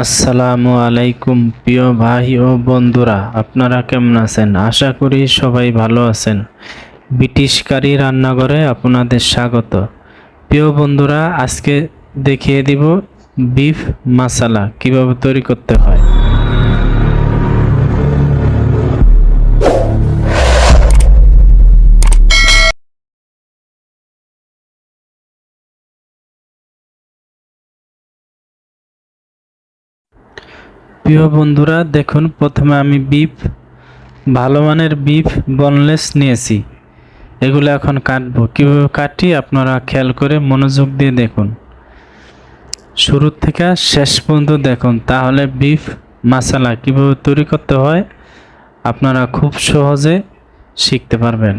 আসসালামু আলাইকুম প্রিয় ভাই ও বন্ধুরা, আপনারা কেমন আছেন? আশা করি সবাই ভালো আছেন। ব্রিটিশ কারি রান্নাঘরে আপনাদের স্বাগত। প্রিয় বন্ধুরা, আজকে দেখিয়ে দিব বিফ মাসালা কিভাবে তৈরি করতে হয়। প্রিয় বন্ধুরা, দেখুন, প্রথমে আমি ভালো মানের বিফ বোনলেস নিয়েছি। এগুলো এখন কাটবো। কিভাবে কাটি আপনারা খেয়াল করে মনোযোগ দিয়ে দেখুন, শুরু থেকে শেষ পর্যন্ত দেখুন, তাহলে বিফ মাসালা কিভাবে তৈরি করতে হয় আপনারা খুব সহজে শিখতে পারবেন।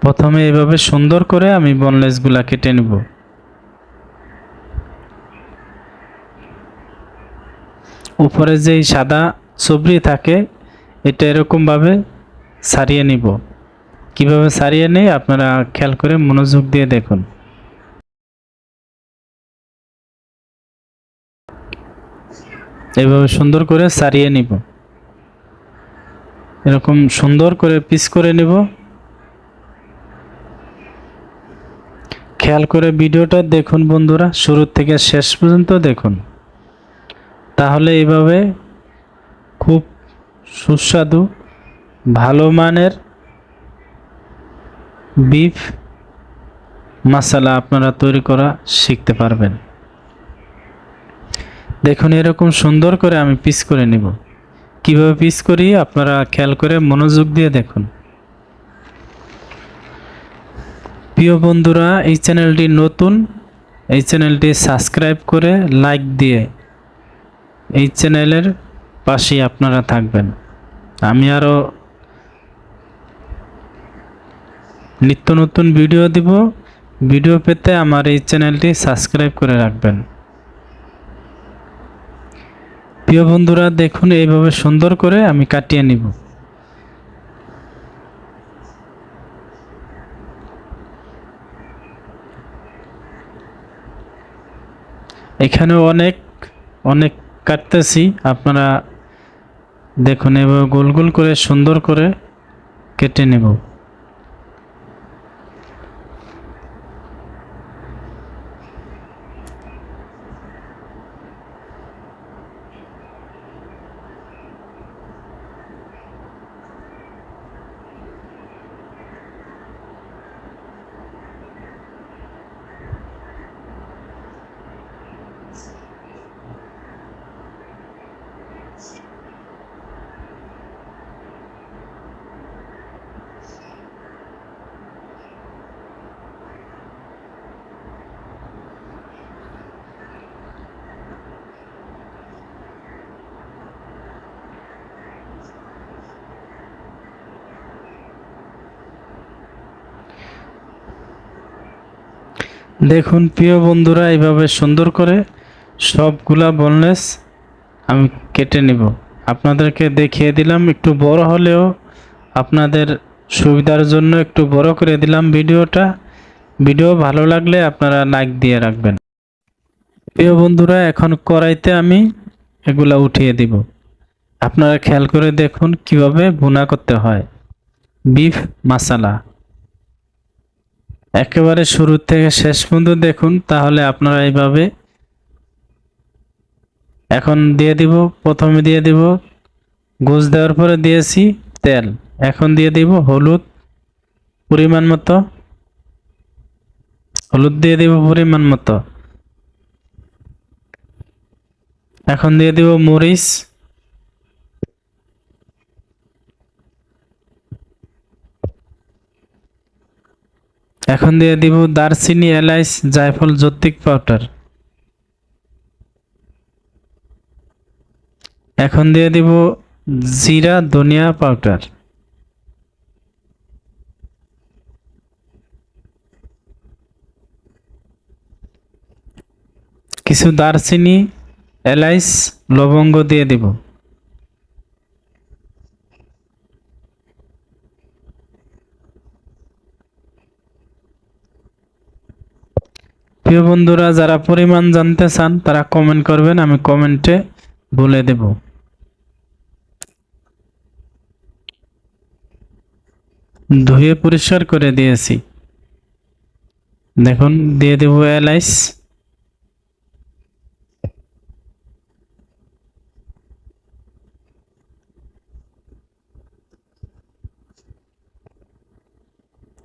প্রথমে এভাবে সুন্দর করে আমি বোনলেসগুলা কেটে নেব। উপরে যেই সাদা চবড়ি থাকে এটা এরকমভাবে ছাড়িয়ে নিব। কিভাবে ছাড়িয়ে নেই আপনারা খেয়াল করে মনোযোগ দিয়ে দেখুন। এভাবে সুন্দর করে ছাড়িয়ে নিব, এরকম সুন্দর করে পিস করে নেব। খেয়াল করে ভিডিওটা দেখুন বন্ধুরা, শুরু থেকে শেষ পর্যন্ত দেখুন, তাহলে এইভাবে খুব সুস্বাদু ভালো মানের বিফ মশলা আপনারা তৈরি করা শিখতে পারবেন। দেখুন, এরকম সুন্দর করে আমি পিস করে নিব। কিভাবে পিস করি আপনারা খেয়াল করে মনোযোগ দিয়ে দেখুন। প্রিয় বন্ধুরা, এই চ্যানেলটি নতুন, এই চ্যানেলটি সাবস্ক্রাইব করে লাইক দিয়ে এই চ্যানেলের পাশেই আপনারা থাকবেন। আমি আরও নিত্য নতুন ভিডিও দিব। ভিডিও পেতে আমার এই চ্যানেলটি সাবস্ক্রাইব করে রাখবেন। প্রিয় বন্ধুরা, দেখুন, এইভাবে সুন্দর করে আমি কাটিয়ে নিব। এখানে অনেক অনেক কাটতেছি, আপনারা দেখুন, এভাবে গোল গোল করে সুন্দর করে কেটে নেব। দেখুন প্রিয় বন্ধুরা, এইভাবে সুন্দর করে সবগুলা বোনলেস আমি কেটে নিব। আপনাদেরকে দেখিয়ে দিলাম, একটু বড় হলেও আপনাদের সুবিধার জন্য একটু বড় করে দিলাম ভিডিওটা। ভিডিও ভালো লাগলে আপনারা লাইক দিয়ে রাখবেন। প্রিয় বন্ধুরা, এখন কড়াইতে আমি এগুলা উঠিয়ে দিব। আপনারা খেয়াল করে দেখুন কিভাবে ভুনা করতে হয় বিফ মশলা। একেবারে শুরু থেকে শেষ পর্যন্ত দেখুন, তাহলে আপনারা এইভাবে। এখন দিয়ে দিব, প্রথমে দিয়ে দিব গোশ, দেওয়ার পরে দিয়েছি তেল। এখন দিয়ে দিব হলুদ পরিমাণ মতো, হলুদ দিয়ে দিব পরিমাণ মতো। এখন দিয়ে দিব মরিচ, এখন দিয়ে দিব দারচিনি, এলাচ, জায়ফল, জৈত্রিক পাউডার। এখন দিয়ে দিব জিরা, ধনিয়া পাউডার। কিছু দারচিনি, এলাচ, লবঙ্গ দিয়ে দিব। প্রিয় বন্ধুরা, যারা পরিমাণ জানতে চান তারা কমেন্ট করবেন, আমি কমেন্টে বলে দেব। ধুয়ে পরিষ্কার করে দিয়েছি। দেখুন, দিয়ে দেব এলাইচ,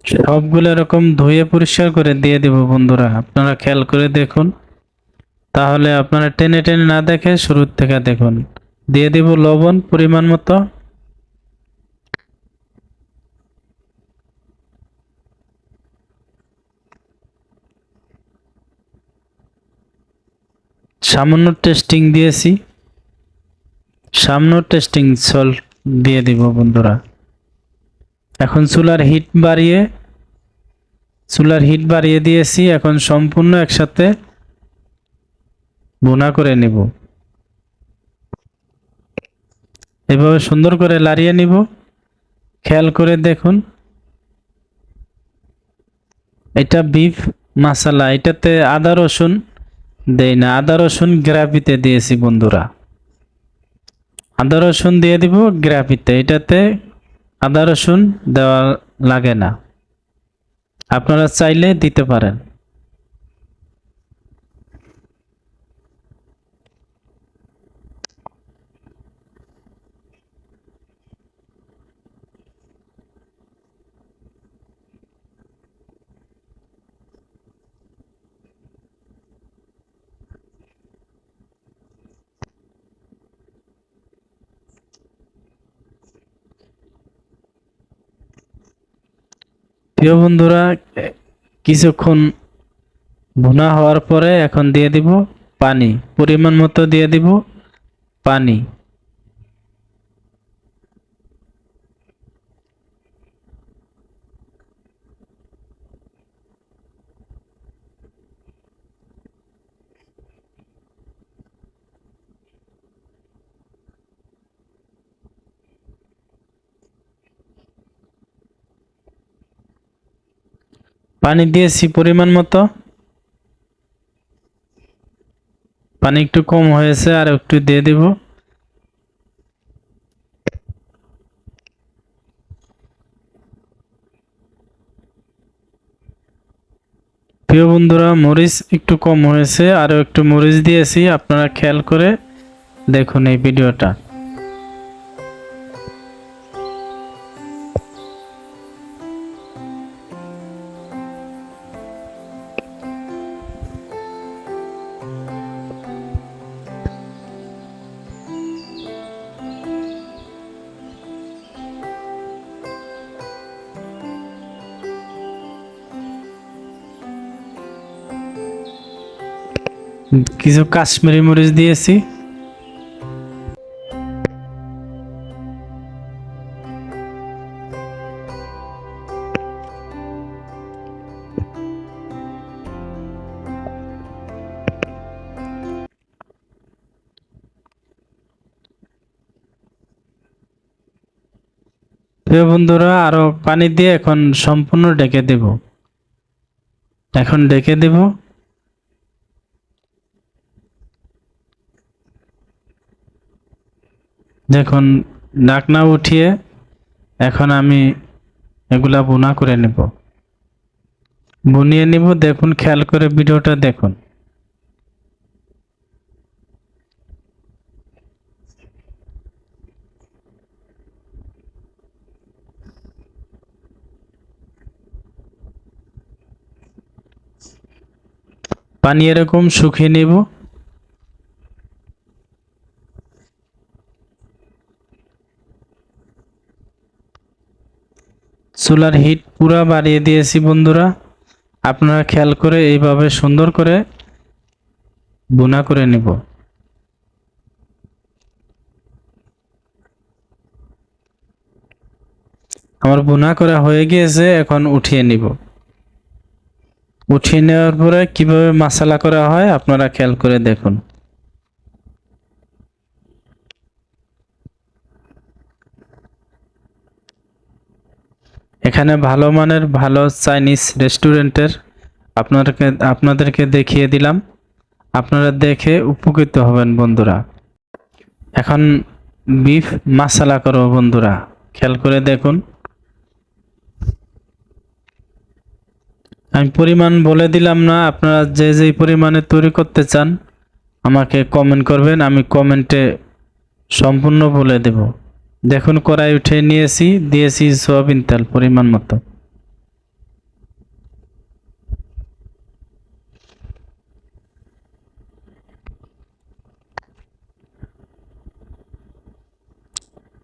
সবগুলো এরকম ধুয়ে পরিষ্কার করে দিয়ে দেব বন্ধুরা। আপনারা খেয়াল করে দেখুন, তাহলে আপনারা টেনে টেনে না দেখে শুরুর থেকে দেখুন। দিয়ে দেব লবণ পরিমাণ মতো, সামান্য টেস্টিং দিয়েছি, সামান্য টেস্টিং সল্ট দিয়ে দিব বন্ধুরা। এখন চুলার হিট বাড়িয়ে দিয়েছি। এখন সম্পূর্ণ একসাথে ভুনা করে নেব। এভাবে সুন্দর করে লাড়িয়ে নিব। খেয়াল করে দেখুন, এটা বিফ মশলা, এটাতে আদা রসুন দেই না, আদা রসুন গ্রেভিতে দিয়েছি বন্ধুরা। আদা রসুন দিয়ে দিব গ্রেভিতে, এটাতে আদা রসুন দেওয়া লাগে না, আপনারা চাইলে দিতে পারেন। প্রিয় বন্ধুরা, কিছুক্ষণ ভুনা হওয়ার পরে এখন দিয়ে দিব পানি, পরিমাণ মতো দিয়ে দিব পানি। পানি দিয়েছি পরিমাণ মতো, পানি একটু কম হয়েছে, আর একটু দিয়ে দিব। প্রিয় বন্ধুরা, মরিচ একটু কম হয়েছে, আরও একটু মরিচ দিয়েছি, আপনারা খেয়াল করে দেখুন এই ভিডিওটা। কিছু কাশ্মীরি মরিচ দিয়েছি। প্রিয় বন্ধুরা, আরো পানি দিয়ে এখন সম্পূর্ণ ঢেকে দেব। এখন ঢেকে দেব। দেখুন, ঢাকনা উঠিয়ে এখন আমি এগুলা ভুনা করে নেব, বুনিয়ে নেব। দেখুন, খেয়াল করে ভিডিওটা দেখুন। পানি এরকম শুকিয়ে নেব। চুলার হিট পুরা বাড়িয়ে দিয়েছি বন্ধুরা, আপনারা খেয়াল করে এইভাবে সুন্দর করে ভুনা করে নেব। আমার ভুনা করা হয়ে গিয়েছে, এখন উঠিয়ে নিব। উঠিয়ে নেওয়ার পরে কিভাবে মশলা করা হয় আপনারা খেয়াল করে দেখুন। এখানে ভালো মানের ভালো চাইনিজ রেস্টুরেন্টের আপনাদেরকে দেখিয়ে দিলাম, আপনারা দেখে উপকৃত হবেন বন্ধুরা। এখন বিফ মশলা করব বন্ধুরা, খেয়াল করে দেখুন। আমি পরিমাণ বলে দিলাম না, আপনারা যে যেই পরিমাণে তৈরি করতে চান আমাকে কমেন্ট করবেন, আমি কমেন্টে সম্পূর্ণ বলে দেব। দেখুন কড়াই উঠে নিয়েছি, দিয়েছি সয়াবিন তেল পরিমাণ মতো।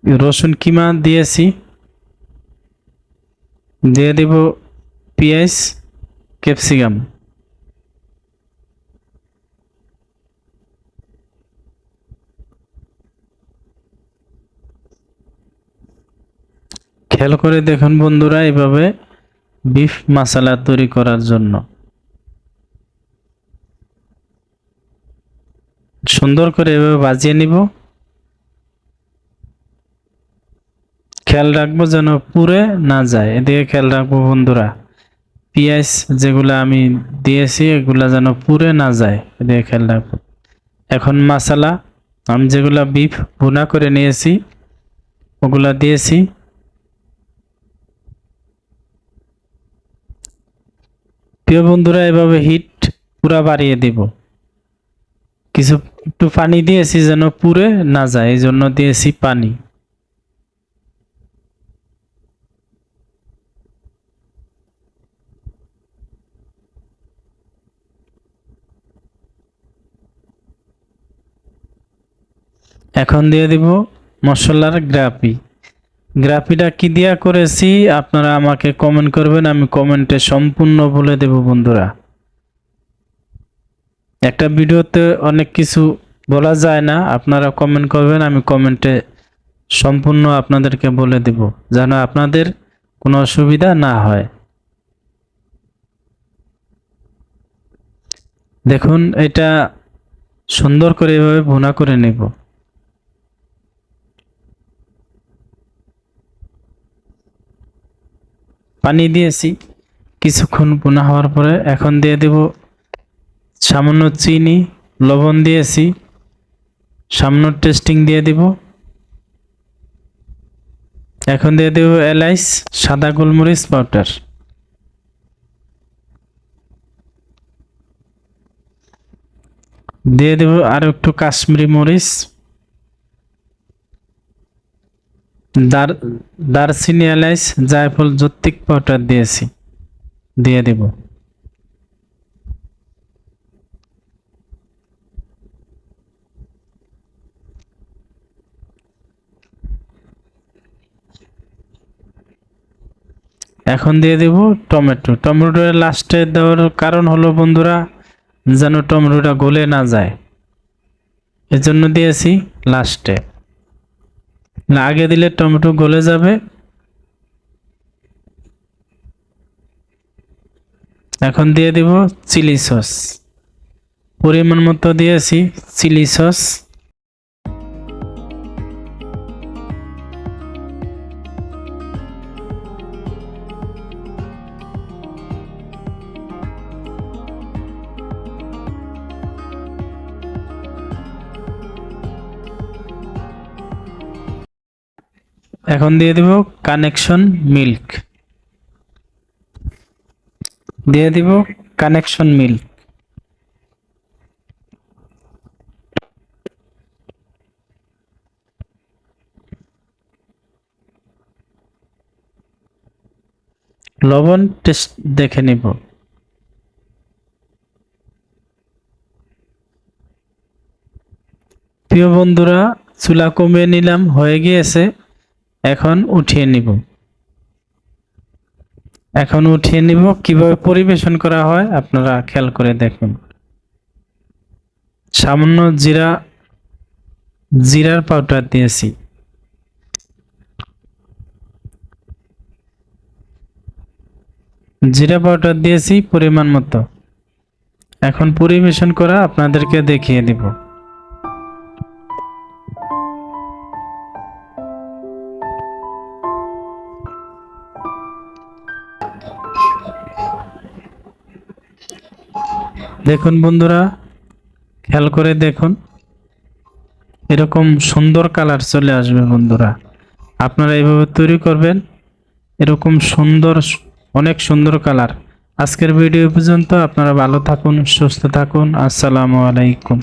রসুন কিমা দিয়েছি, দিয়ে দেব পেঁয়াজ ক্যাপসিকাম। খেয়াল করে দেখুন বন্ধুরা, এইভাবে বিফ মশলা তৈরি করার জন্য সুন্দর করে এভাবে ভাজিয়ে নিব। খেয়াল রাখবো যেন পুড়ে না যায়, এদিকে খেয়াল রাখবো বন্ধুরা। পেঁয়াজ যেগুলো আমি দিয়েছি এগুলা যেন পুড়ে না যায়, এদিকে খেয়াল রাখবো। এখন মশলা আমি যেগুলা বিফ ভুনা করে নিয়েছি ওগুলা দিয়েছি। প্রিয় বন্ধুরা, এভাবে হিট পুরা বাড়িয়ে দিব। কিছু একটু পানি দিয়েছি যেন পুড়ে না যায়, এই জন্য দিয়েছি পানি। এখন দিয়ে দিব মশলার গ্রাপি। গ্রাফিটা কি দিয়া করেছি আপনারা আমাকে কমেন্ট করবেন, আমি কমেন্টে সম্পূর্ণ বলে দেব বন্ধুরা। একটা ভিডিওতে অনেক কিছু বলা যায় না, আপনারা কমেন্ট করবেন, আমি কমেন্টে সম্পূর্ণ আপনাদেরকে বলে দেব, যেন আপনাদের কোনো অসুবিধা না হয়। দেখুন এটা সুন্দর করে এভাবে ভুনা করে নেব। পানি দিয়েছি, কিছুক্ষণ ভুনা হওয়ার পরে এখন দিয়ে দেব সামান্য চিনি, লবণ দিয়েছি, সামান্য টেস্টিং দিয়ে দিব। এখন দিয়ে দেব এলাইচ, সাদা গোলমরিচ পাউডার। দিয়ে দেব আরো একটু কাশ্মীরি মরিচ, দারচিনি, এলাইচ, জায়ফল, জৈত্রিক পাউডার দিয়েছি, দিয়ে দেব। এখন দিয়ে দেব টমেটো। টমেটো লাস্টে দেওয়ার কারণ হলো বন্ধুরা, যেন টমেটোটা গলে না যায়, এজন্য দিয়েছি লাস্টে, না আগে দিলে টমেটো গলে যাবে। এখন দিয়ে দেব চিলি সস, পরিমাণ মতো দিয়েছি চিলি সস। এখন দিয়ে দেব কানেকশন মিল্ক, দিয়ে দিব কানেকশন মিল্ক। লবণ টেস্ট দেখে নিব। প্রিয় বন্ধুরা, চুলা কমিয়ে নিলাম, হয়ে গিয়েছে। এখন উঠিয়ে নিব। এখন উঠিয়ে নিব। কিভাবে পরিবেশন করা হয় আপনারা খেয়াল করে দেখুন। সামান্য জিরার পাউডার দিয়েছি, জিরা পাউডার দিয়েছি পরিমাণ মতো। এখন পরিবেশন করা আপনাদেরকে দেখিয়ে দিব। দেখুন বন্ধুরা, খেয়াল করে দেখুন, এরকম সুন্দর কালার চলে আসবে বন্ধুরা। আপনারা এইভাবে তৈরি করবেন, এরকম সুন্দর, অনেক সুন্দর কালার। আজকের ভিডিও পর্যন্ত। আপনারা ভালো থাকুন, সুস্থ থাকুন। আসসালামু আলাইকুম।